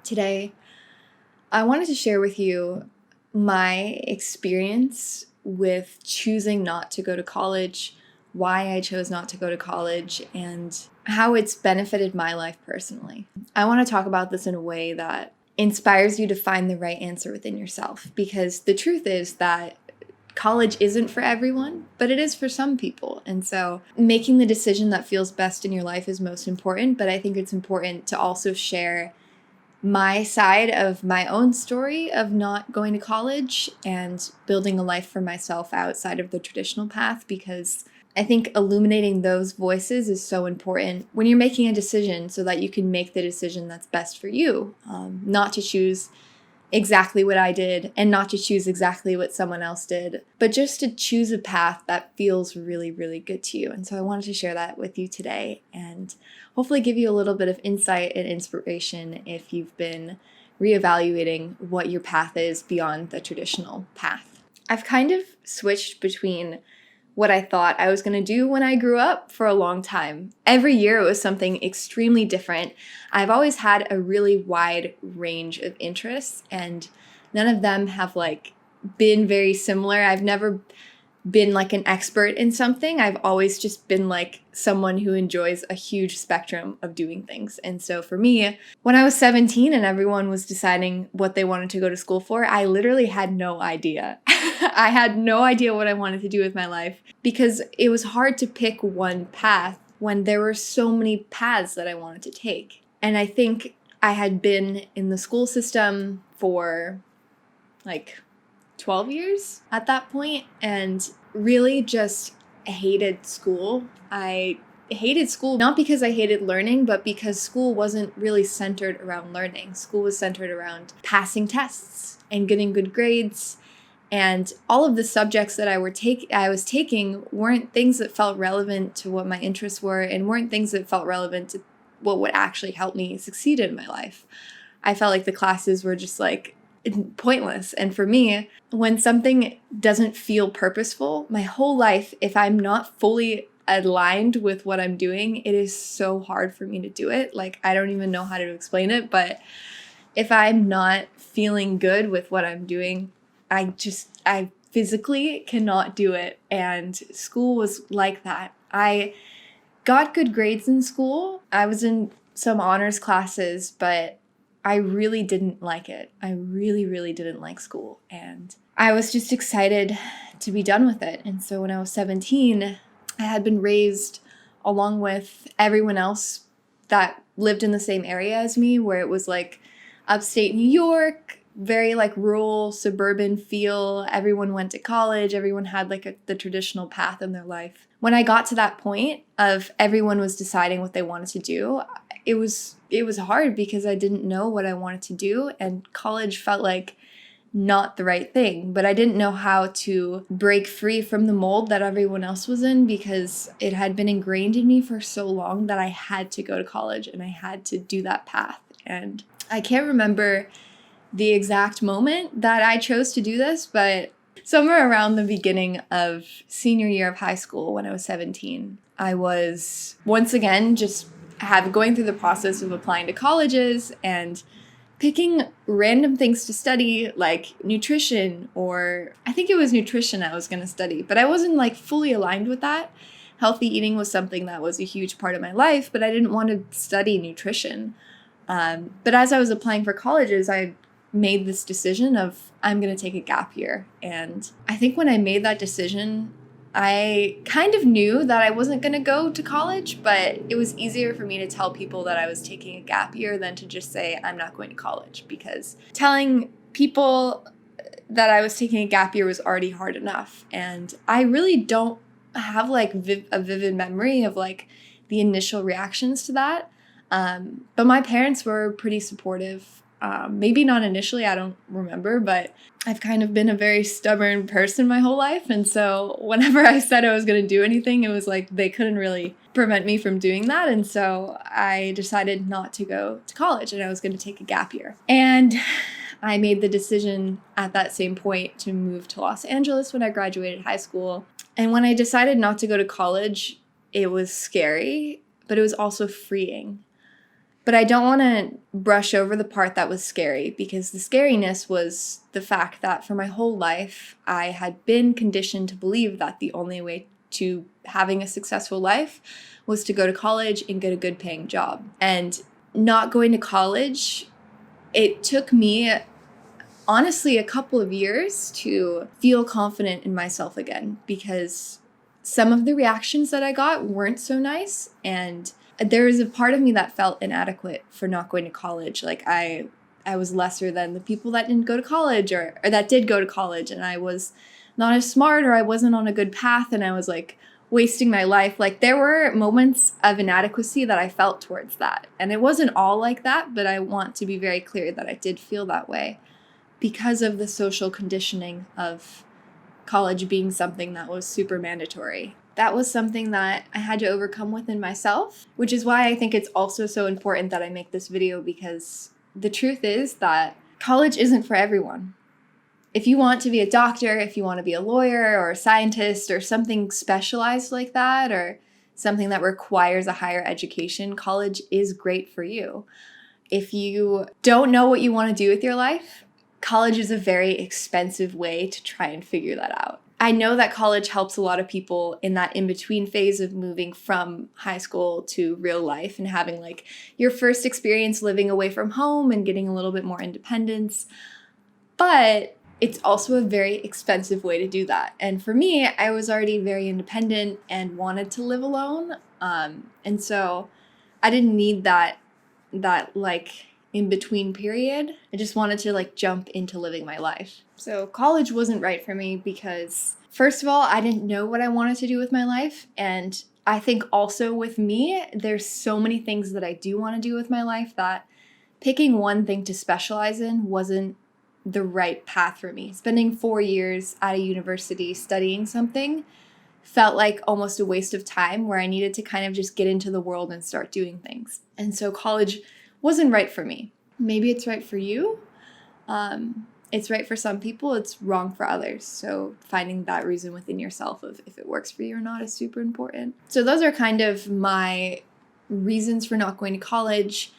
Today, I wanted to share with you my experience with choosing not to go to college, why I chose not to go to college, and how it's benefited my life personally. I want to talk about this in a way that inspires you to find the right answer within yourself, because the truth is that college isn't for everyone, but it is for some people. And so making the decision that feels best in your life is most important, but I think it's important to also share my side of my own story of not going to college and building a life for myself outside of the traditional path, because I think illuminating those voices is so important when you're making a decision so that you can make the decision that's best for you, not to choose exactly what I did and not to choose exactly what someone else did, but just to choose a path that feels really, really good to you. And so I wanted to share that with you today and hopefully give you a little bit of insight and inspiration if you've been reevaluating what your path is beyond the traditional path. I've kind of switched between what I thought I was going to do when I grew up for a long time. Every year it was something extremely different. I've always had a really wide range of interests, and none of them have been very similar. I've never been an expert in something. I've always just been someone who enjoys a huge spectrum of doing things. And so for me, when I was 17 and everyone was deciding what they wanted to go to school for, I literally had no idea. I had no idea what I wanted to do with my life because it was hard to pick one path when there were so many paths that I wanted to take. And I think I had been in the school system for 12 years at that point and really just hated school. I hated school not because I hated learning, but because school wasn't really centered around learning. School was centered around passing tests and getting good grades. And all of the subjects that I was taking weren't things that felt relevant to what my interests were and weren't things that felt relevant to what would actually help me succeed in my life. I felt like the classes were just pointless. And for me, when something doesn't feel purposeful, my whole life, if I'm not fully aligned with what I'm doing, it is so hard for me to do it. I don't even know how to explain it, but if I'm not feeling good with what I'm doing, I physically cannot do it. And school was like that. I got good grades in school. I was in some honors classes, but I really didn't like it. I really, really didn't like school. And I was just excited to be done with it. And so when I was 17, I had been raised along with everyone else that lived in the same area as me, where it was upstate New York, very rural, suburban feel. Everyone went to college. Everyone had the traditional path in their life. When I got to that point of everyone was deciding what they wanted to do, it was hard because I didn't know what I wanted to do, and college felt like not the right thing. But I didn't know how to break free from the mold that everyone else was in because it had been ingrained in me for so long that I had to go to college and I had to do that path. And I can't remember the exact moment that I chose to do this, but somewhere around the beginning of senior year of high school when I was 17, I was once again just going through the process of applying to colleges and picking random things to study, like nutrition, or I think it was nutrition I was going to study, but I wasn't fully aligned with that. Healthy eating was something that was a huge part of my life, but I didn't want to study nutrition. But as I was applying for colleges, I made this decision of I'm going to take a gap year. And I think when I made that decision, I kind of knew that I wasn't going to go to college, but it was easier for me to tell people that I was taking a gap year than to just say I'm not going to college, because telling people that I was taking a gap year was already hard enough. And I really don't have a vivid memory of the initial reactions to that. But my parents were pretty supportive. Maybe not initially, I don't remember, but I've kind of been a very stubborn person my whole life. And so whenever I said I was going to do anything, it was they couldn't really prevent me from doing that. And so I decided not to go to college and I was going to take a gap year. And I made the decision at that same point to move to Los Angeles when I graduated high school. And when I decided not to go to college, it was scary, but it was also freeing. But I don't want to brush over the part that was scary, because the scariness was the fact that for my whole life, I had been conditioned to believe that the only way to having a successful life was to go to college and get a good paying job. And not going to college, it took me honestly a couple of years to feel confident in myself again, because some of the reactions that I got weren't so nice, and there was a part of me that felt inadequate for not going to college. Like I was lesser than the people that didn't go to college or that did go to college, and I was not as smart, or I wasn't on a good path, and I was like wasting my life. Like there were moments of inadequacy that I felt towards that. And it wasn't all like that, but I want to be very clear that I did feel that way because of the social conditioning of college being something that was super mandatory. That was something that I had to overcome within myself, which is why I think it's also so important that I make this video, because the truth is that college isn't for everyone. If you want to be a doctor, if you want to be a lawyer or a scientist or something specialized like that, or something that requires a higher education, college is great for you. If you don't know what you want to do with your life, college is a very expensive way to try and figure that out. I know that college helps a lot of people in that in-between phase of moving from high school to real life and having like your first experience living away from home and getting a little bit more independence. But it's also a very expensive way to do that. And for me, I was already very independent and wanted to live alone. And so I didn't need that like in-between period. I just wanted to like jump into living my life. So college wasn't right for me because, first of all, I didn't know what I wanted to do with my life. And I think also with me, there's so many things that I do want to do with my life that picking one thing to specialize in wasn't the right path for me. Spending 4 years at a university studying something felt like almost a waste of time, where I needed to kind of just get into the world and start doing things. And so college wasn't right for me. Maybe it's right for you. It's right for some people, it's wrong for others. So finding that reason within yourself of if it works for you or not is super important. So those are kind of my reasons for not going to college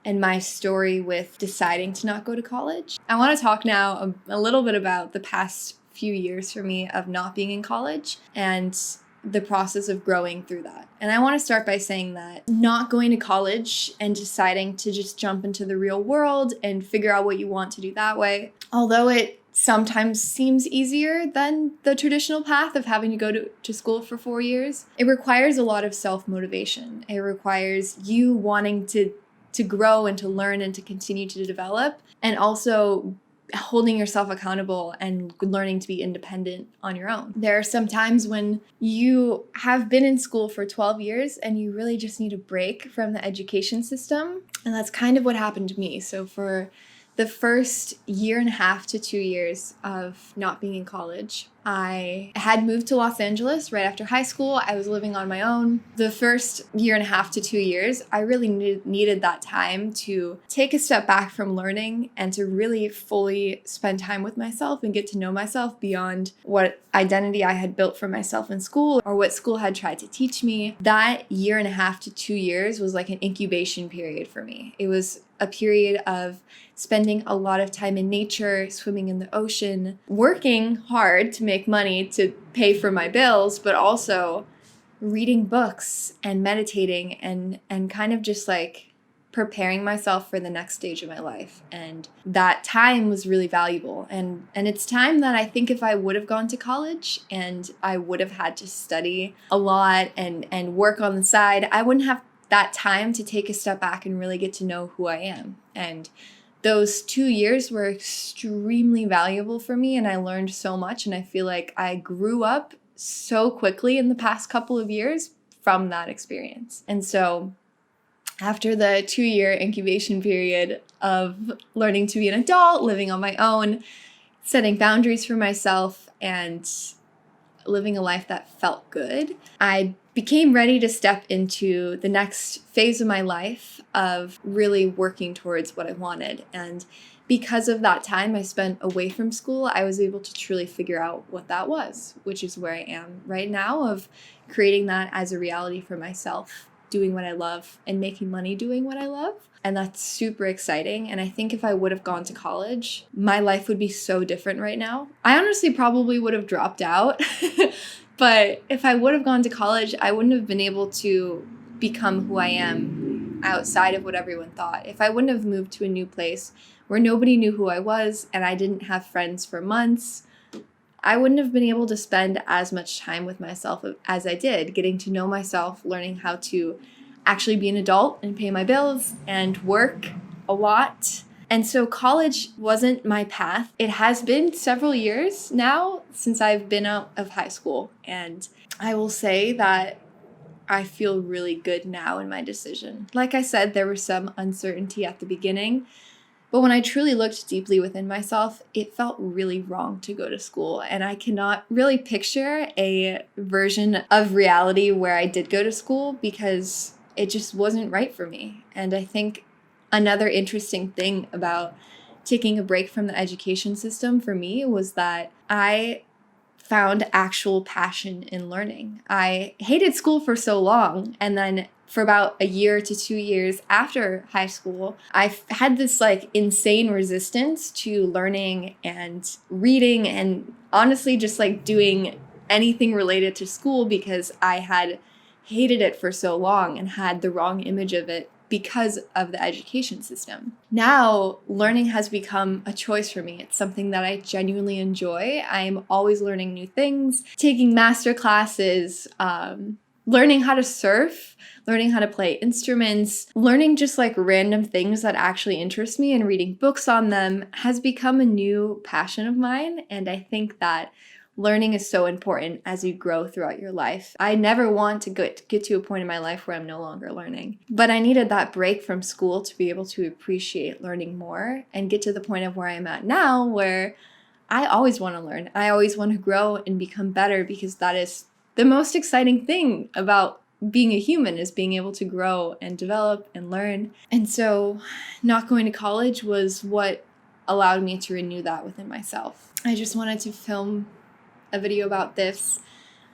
and my story with deciding to not go to college. I want to talk now a little bit about the past few years for me of not being in college and the process of growing through that. And I want to start by saying that not going to college and deciding to just jump into the real world and figure out what you want to do that way, although it sometimes seems easier than the traditional path of having to go to school for 4 years, it requires a lot of self-motivation. It requires you wanting to grow and to learn and to continue to develop, and also holding yourself accountable and learning to be independent on your own. There are some times when you have been in school for 12 years and you really just need a break from the education system. And that's kind of what happened to me. So for the first 1.5 to 2 years of not being in college, I had moved to Los Angeles right after high school. I was living on my own. The first 1.5 to 2 years, I really needed that time to take a step back from learning and to really fully spend time with myself and get to know myself beyond what identity I had built for myself in school or what school had tried to teach me. That 1.5 to 2 years was like an incubation period for me. It was a period of spending a lot of time in nature, swimming in the ocean, working hard to make money to pay for my bills, but also reading books and meditating and kind of just like preparing myself for the next stage of my life. And that time was really valuable. And it's time that I think if I would have gone to college and I would have had to study a lot and work on the side, I wouldn't have that time to take a step back and really get to know who I am. And those 2 years were extremely valuable for me, and I learned so much, and I feel like I grew up so quickly in the past couple of years from that experience. And so after the 2-year incubation period of learning to be an adult, living on my own, setting boundaries for myself, and living a life that felt good, I became ready to step into the next phase of my life of really working towards what I wanted. And because of that time I spent away from school, I was able to truly figure out what that was, which is where I am right now, of creating that as a reality for myself, doing what I love and making money doing what I love. And that's super exciting. And I think if I would have gone to college, my life would be so different right now. I honestly probably would have dropped out. But if I would have gone to college, I wouldn't have been able to become who I am outside of what everyone thought. If I wouldn't have moved to a new place where nobody knew who I was and I didn't have friends for months, I wouldn't have been able to spend as much time with myself as I did, getting to know myself, learning how to actually be an adult and pay my bills and work a lot. And so college wasn't my path. It has been several years now since I've been out of high school. And I will say that I feel really good now in my decision. Like I said, there was some uncertainty at the beginning. But when I truly looked deeply within myself, it felt really wrong to go to school. And I cannot really picture a version of reality where I did go to school because it just wasn't right for me. And I think another interesting thing about taking a break from the education system for me was that I found actual passion in learning. I hated school for so long, and then for about a year to 2 years after high school, I had this like insane resistance to learning and reading and honestly just like doing anything related to school because I had hated it for so long and had the wrong image of it because of the education system. Now, learning has become a choice for me. It's something that I genuinely enjoy. I'm always learning new things, taking master classes, learning how to surf, learning how to play instruments, learning just like random things that actually interest me and reading books on them has become a new passion of mine. And I think that learning is so important as you grow throughout your life. I never want to get to a point in my life where I'm no longer learning. But I needed that break from school to be able to appreciate learning more and get to the point of where I'm at now where I always want to learn. I always want to grow and become better because that is the most exciting thing about being a human is being able to grow and develop and learn. And so not going to college was what allowed me to renew that within myself. I just wanted to film a video about this,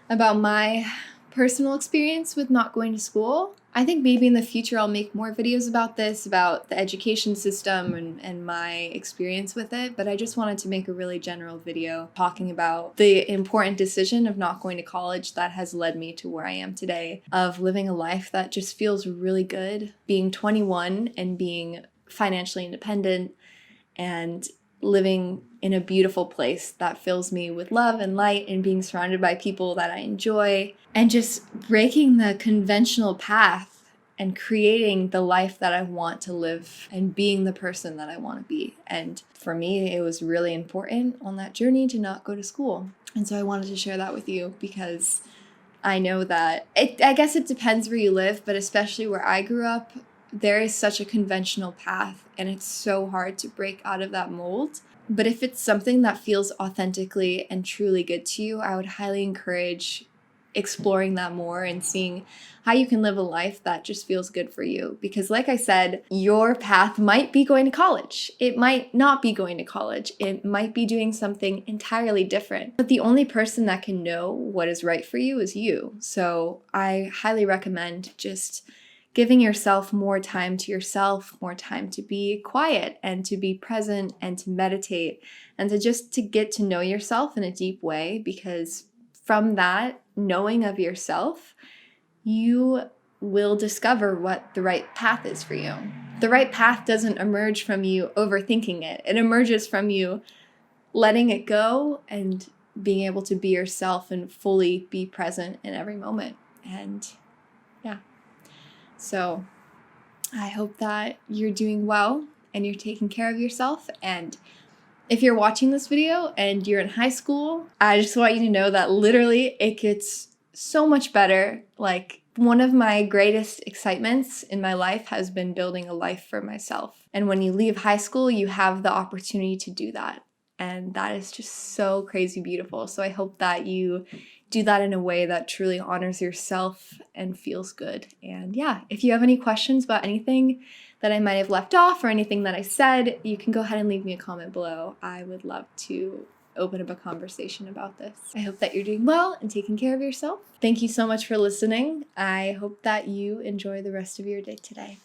about my personal experience with not going to school. I think maybe in the future I'll make more videos about this, about the education system and my experience with it, but I just wanted to make a really general video talking about the important decision of not going to college that has led me to where I am today, of living a life that just feels really good, being 21 and being financially independent and living in a beautiful place that fills me with love and light and being surrounded by people that I enjoy and just breaking the conventional path and creating the life that I want to live and being the person that I want to be. And for me, it was really important on that journey to not go to school. And so I wanted to share that with you because I know that I guess it depends where you live, but especially where I grew up, there is such a conventional path and it's so hard to break out of that mold. But if it's something that feels authentically and truly good to you, I would highly encourage exploring that more and seeing how you can live a life that just feels good for you. Because like I said, your path might be going to college. It might not be going to college. It might be doing something entirely different. But the only person that can know what is right for you is you. So I highly recommend just giving yourself more time to yourself, more time to be quiet and to be present and to meditate and to get to know yourself in a deep way, because from that knowing of yourself, you will discover what the right path is for you. The right path doesn't emerge from you overthinking it. It emerges from you letting it go and being able to be yourself and fully be present in every moment. And yeah. So I hope that you're doing well and you're taking care of yourself. And if you're watching this video and you're in high school, I just want you to know that literally it gets so much better. Like, one of my greatest excitements in my life has been building a life for myself. And when you leave high school, you have the opportunity to do that. And that is just so crazy beautiful. So I hope that you do that in a way that truly honors yourself and feels good. And yeah, if you have any questions about anything that I might have left off or anything that I said, you can go ahead and leave me a comment below. I would love to open up a conversation about this. I hope that you're doing well and taking care of yourself. Thank you so much for listening. I hope that you enjoy the rest of your day today.